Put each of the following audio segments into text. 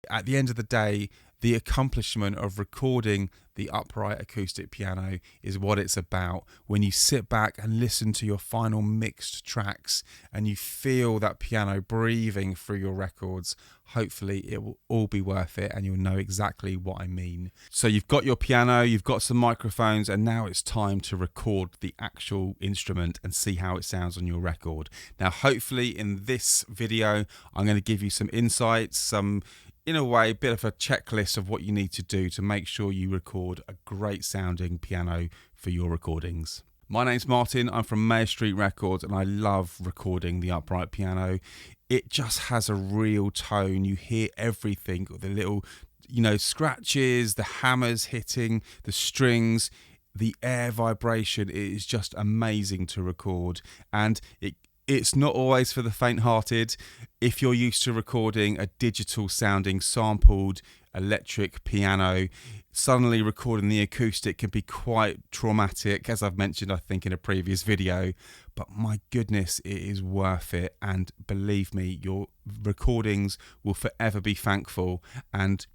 at the end of the day, the accomplishment of recording the Upright Acoustic Piano is what it's about. When you sit back and listen to your final mixed tracks and you feel that piano breathing through your records, hopefully it will all be worth it and you'll know exactly what I mean. So you've got your piano, you've got some microphones, and now it's time to record the actual instrument and see how it sounds on your record. Now, hopefully in this video, I'm going to give you some insights, some, in a way, a bit of a checklist of what you need to do to make sure you record a great sounding piano for your recordings. My name's Martin, I'm from Meyer Street Records, and I love recording the upright piano. It just has a real tone. You hear everything, the little, scratches, the hammers hitting the strings, the air vibration. It is just amazing to record, and it's not always for the faint-hearted. If you're used to recording a digital sounding sampled electric piano, suddenly recording the acoustic can be quite traumatic, as I've mentioned, I think, in a previous video. But my goodness, it is worth it. And believe me, your recordings will forever be thankful. And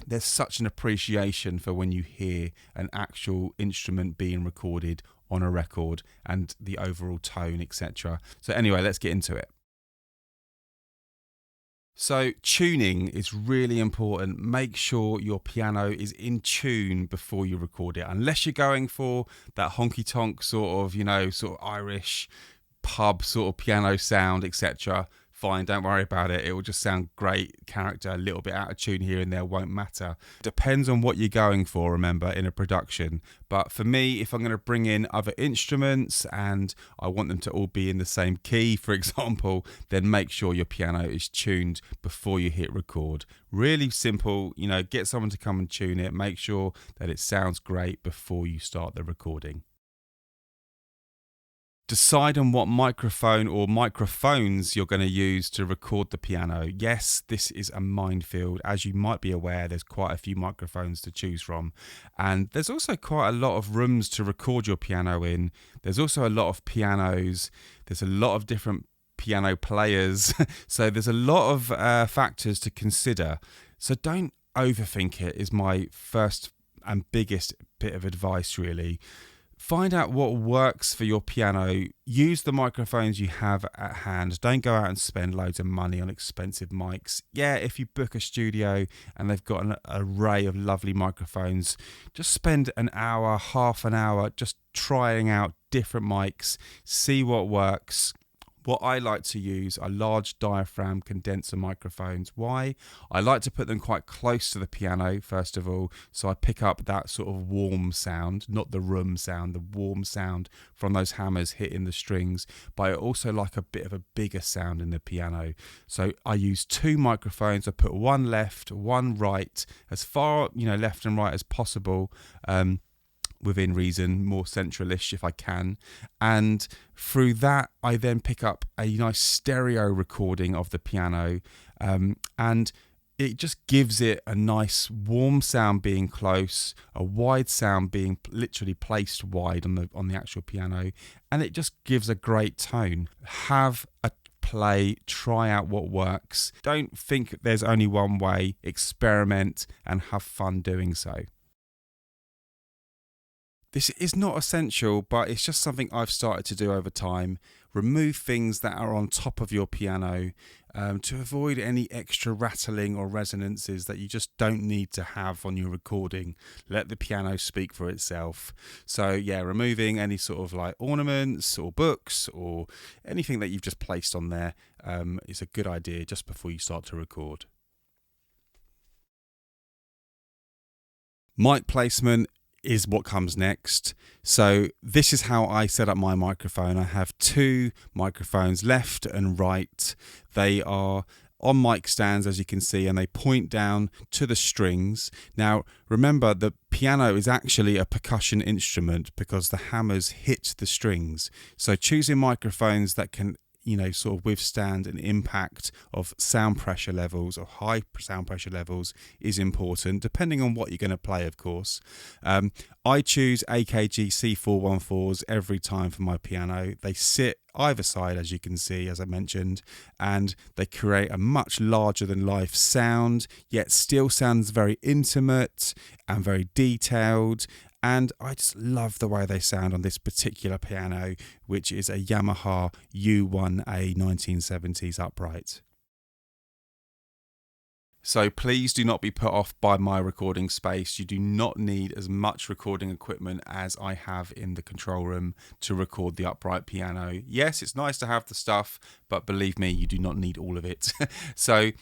there's such an appreciation for when you hear an actual instrument being recorded on a record and the overall tone, etc. So anyway, let's get into it. So tuning is really important. Make sure your piano is in tune before you record it. Unless you're going for that honky-tonk sort of Irish pub sort of piano sound, etc. Fine, don't worry about it. It will just sound great. Character, a little bit out of tune here and there won't matter. Depends on what you're going for, remember, in a production. But for me, if I'm going to bring in other instruments and I want them to all be in the same key, for example, then make sure your piano is tuned before you hit record. Really simple, get someone to come and tune it. Make sure that it sounds great before you start the recording. Decide on what microphone or microphones you're going to use to record the piano. Yes, this is a minefield. As you might be aware, there's quite a few microphones to choose from. And there's also quite a lot of rooms to record your piano in. There's also a lot of pianos. There's a lot of different piano players. So there's a lot of factors to consider. So don't overthink it, is my first and biggest bit of advice, really. Find out what works for your piano. Use the microphones you have at hand. Don't go out and spend loads of money on expensive mics. Yeah, if you book a studio and they've got an array of lovely microphones, just spend an hour, half an hour just trying out different mics, see what works. What I like to use are large diaphragm condenser microphones. Why? I like to put them quite close to the piano, first of all, so I pick up that sort of warm sound, not the room sound, the warm sound from those hammers hitting the strings, but I also like a bit of a bigger sound in the piano. So I use two microphones. I put one left, one right, as far left and right as possible, within reason, more centralish if I can, and through that I then pick up a nice stereo recording of the piano, and it just gives it a nice warm sound being close, a wide sound being literally placed wide on the actual piano, and it just gives a great tone. Have a play, try out what works. Don't think there's only one way. Experiment and have fun doing so. This is not essential, but it's just something I've started to do over time. Remove things that are on top of your piano to avoid any extra rattling or resonances that you just don't need to have on your recording. Let the piano speak for itself. So yeah, removing any sort of like ornaments or books or anything that you've just placed on there is a good idea just before you start to record. Mic placement is what comes next. So this is how I set up my microphone. I have two microphones, left and right. They are on mic stands, as you can see, and they point down to the strings. Now, remember, the piano is actually a percussion instrument because the hammers hit the strings. So choosing microphones that can sort of withstand an impact of sound pressure levels or high sound pressure levels is important, depending on what you're going to play, of course. I choose AKG C414s every time for my piano. They sit either side, as you can see, as I mentioned, and they create a much larger than life sound, yet still sounds very intimate and very detailed. And I just love the way they sound on this particular piano, which is a Yamaha U1A 1970s upright. So please do not be put off by my recording space. You do not need as much recording equipment as I have in the control room to record the upright piano. Yes, it's nice to have the stuff, but believe me, you do not need all of it. So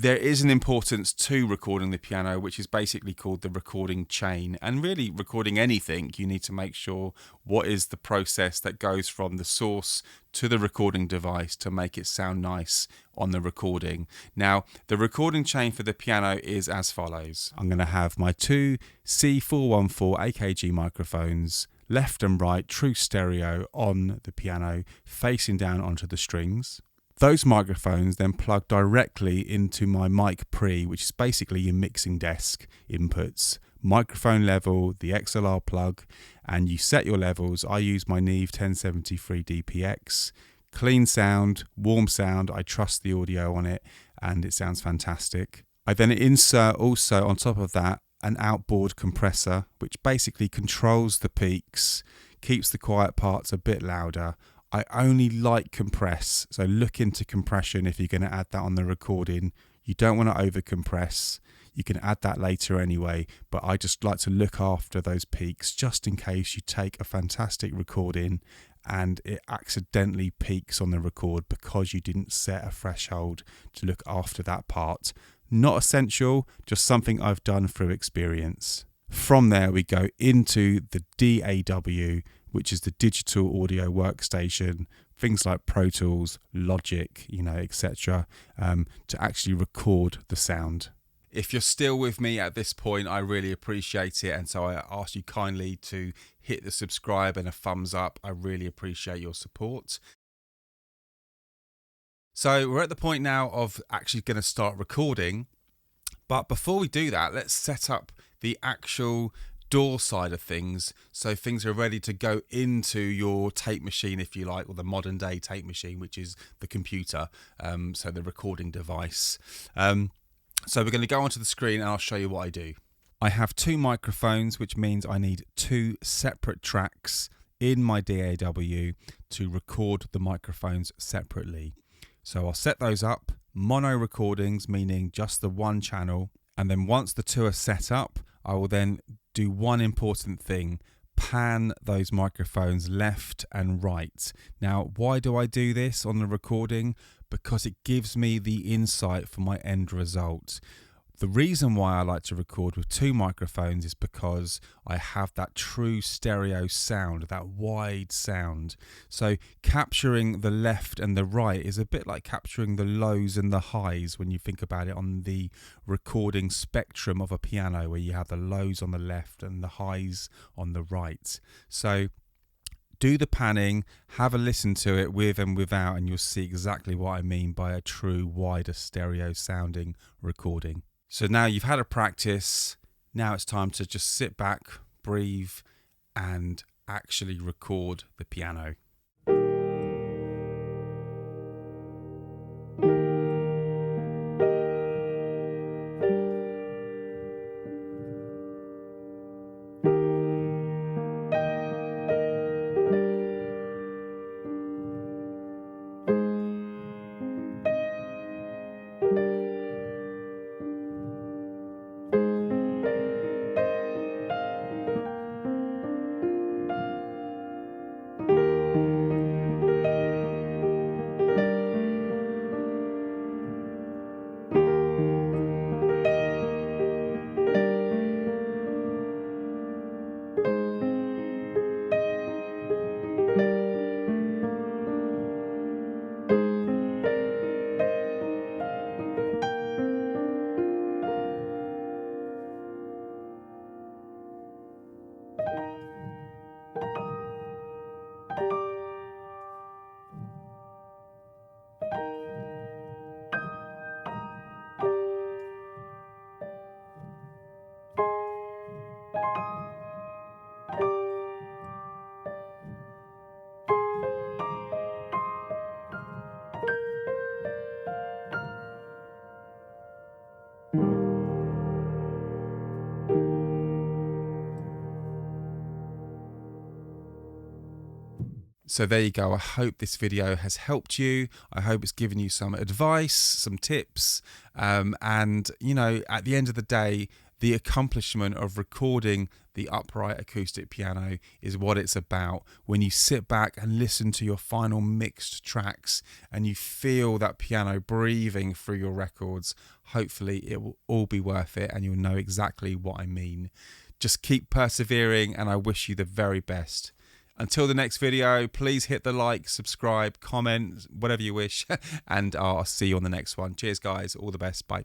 there is an importance to recording the piano, which is basically called the recording chain. And really, recording anything, you need to make sure what is the process that goes from the source to the recording device to make it sound nice on the recording. Now, the recording chain for the piano is as follows. I'm going to have my two C414 AKG microphones, left and right, true stereo on the piano, facing down onto the strings. Those microphones then plug directly into my mic pre, which is basically your mixing desk inputs. Microphone level, the XLR plug, and you set your levels. I use my Neve 1073 DPX. Clean sound, warm sound. I trust the audio on it and it sounds fantastic. I then insert also on top of that an outboard compressor, which basically controls the peaks, keeps the quiet parts a bit louder. I only like compress, so look into compression if you're going to add that on the recording. You don't want to over compress. You can add that later anyway, but I just like to look after those peaks just in case you take a fantastic recording and it accidentally peaks on the record because you didn't set a threshold to look after that part. Not essential, just something I've done through experience. From there we go into the DAW, which is the digital audio workstation, things like Pro Tools, Logic, etc., to actually record the sound. If you're still with me at this point, I really appreciate it. And so I ask you kindly to hit the subscribe and a thumbs up. I really appreciate your support. So we're at the point now of actually going to start recording. But before we do that, let's set up the actual DAW side of things, so things are ready to go into your tape machine, if you like, or the modern day tape machine, which is the computer, so the recording device. So we're going to go onto the screen and I'll show you what I do. I have two microphones, which means I need two separate tracks in my DAW to record the microphones separately. So I'll set those up, mono recordings, meaning just the one channel, and then once the two are set up, I will then do one important thing: pan those microphones left and right. Now, why do I do this on the recording? Because it gives me the insight for my end result. The reason why I like to record with two microphones is because I have that true stereo sound, that wide sound. So capturing the left and the right is a bit like capturing the lows and the highs when you think about it on the recording spectrum of a piano, where you have the lows on the left and the highs on the right. So do the panning, have a listen to it with and without, and you'll see exactly what I mean by a true wider stereo sounding recording. So now you've had a practice, now it's time to just sit back, breathe, and actually record the piano. So there you go. I hope this video has helped you. I hope it's given you some advice, some tips. And, you know, at the end of the day, the accomplishment of recording the Upright Acoustic Piano is what it's about. When you sit back and listen to your final mixed tracks and you feel that piano breathing through your records, hopefully it will all be worth it and you'll know exactly what I mean. Just keep persevering and I wish you the very best. Until the next video, please hit the like, subscribe, comment, whatever you wish, and I'll see you on the next one. Cheers, guys. All the best. Bye.